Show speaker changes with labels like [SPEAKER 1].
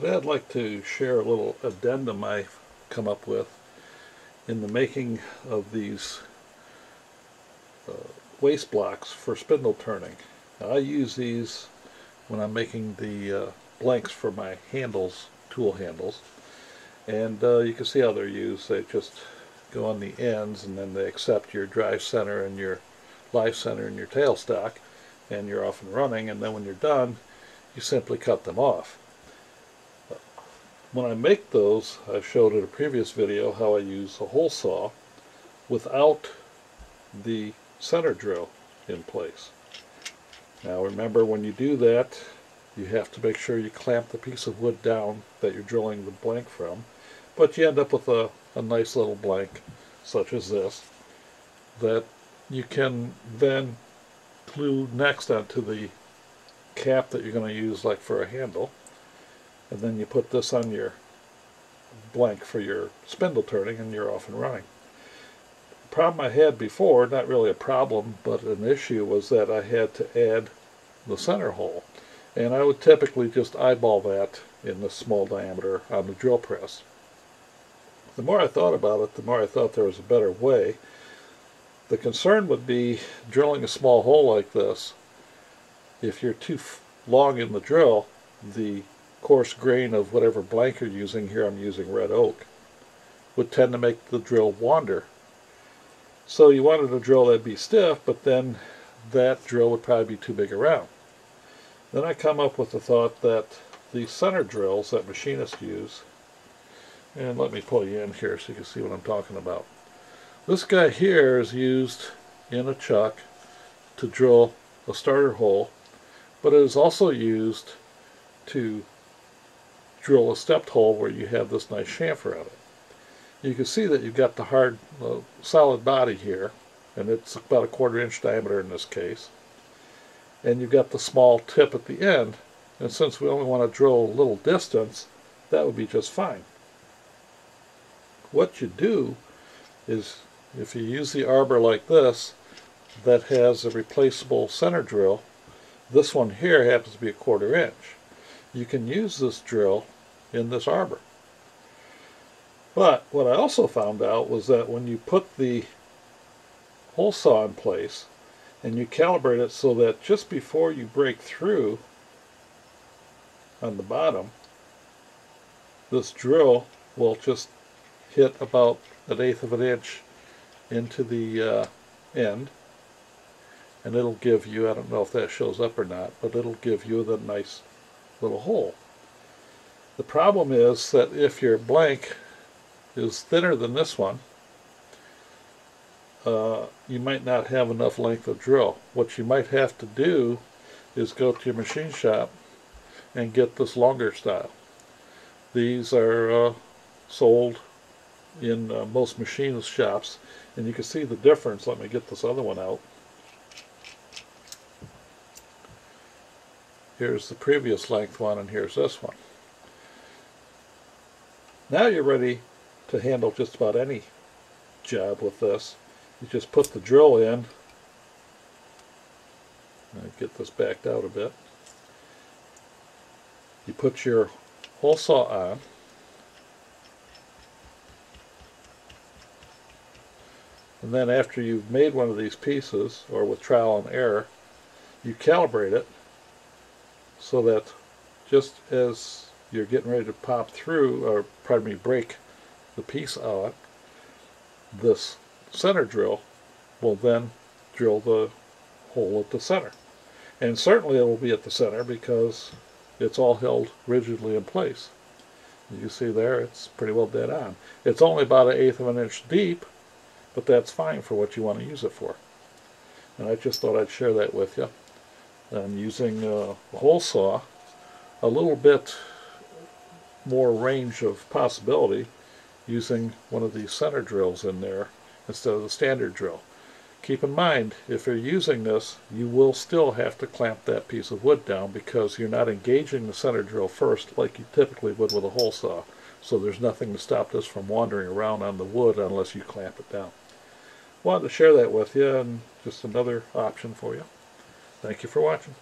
[SPEAKER 1] Today I'd like to share a little addendum I've come up with in the making of these waste blocks for spindle turning. Now, I use these when I'm making the blanks for my handles, tool handles, and you can see how they're used. They just go on the ends and then they accept your drive center and your live center and your tailstock, and you're off and running, and then when you're done you simply cut them off. When I make those, I've showed in a previous video how I use a hole saw without the center drill in place. Now remember, when you do that, you have to make sure you clamp the piece of wood down that you're drilling the blank from, but you end up with a nice little blank such as this that you can then glue next onto the cap that you're going to use, like for a handle. And then you put this on your blank for your spindle turning and you're off and running. The problem I had before, not really a problem, but an issue, was that I had to add the center hole. And I would typically just eyeball that in the small diameter on the drill press. The more I thought about it, the more I thought there was a better way. The concern would be drilling a small hole like this. If you're too long in the drill, the coarse grain of whatever blank you're using, here I'm using red oak, would tend to make the drill wander. So you wanted a drill that'd be stiff, but then that drill would probably be too big around. Then I come up with the thought that the center drills that machinists use, and let me pull you in here so you can see what I'm talking about. This guy here is used in a chuck to drill a starter hole, but it is also used to drill a stepped hole where you have this nice chamfer on it. You can see that you've got the hard, solid body here, and it's about a 1/4 inch diameter in this case. And you've got the small tip at the end, and since we only want to drill a little distance, that would be just fine. What you do is, if you use the arbor like this, that has a replaceable center drill, this one here happens to be a 1/4 inch. You can use this drill in this arbor. But what I also found out was that when you put the hole saw in place and you calibrate it so that just before you break through on the bottom, this drill will just hit about 1/8 of an inch into the end, and it'll give you, I don't know if that shows up or not, but it'll give you the nice little hole. The problem is that if your blank is thinner than this one, you might not have enough length of drill. What you might have to do is go to your machine shop and get this longer style. These are sold in most machinist shops, and you can see the difference. Let me get this other one out. Here's the previous length one, and here's this one. Now you're ready to handle just about any job with this. You just put the drill in. I'll get this backed out a bit. You put your hole saw on. And then after you've made one of these pieces, or with trial and error, you calibrate it so that just as you're getting ready to pop through, or pardon me, break the piece out, this center drill will then drill the hole at the center. And certainly it will be at the center because it's all held rigidly in place. You see there, it's pretty well dead on. It's only about 1/8 of an inch deep, but that's fine for what you want to use it for. And I just thought I'd share that with you. I'm using a hole saw, a little bit more range of possibility, using one of these center drills in there instead of the standard drill. Keep in mind, if you're using this, you will still have to clamp that piece of wood down because you're not engaging the center drill first like you typically would with a hole saw. So there's nothing to stop this from wandering around on the wood unless you clamp it down. Wanted to share that with you, and just another option for you. Thank you for watching.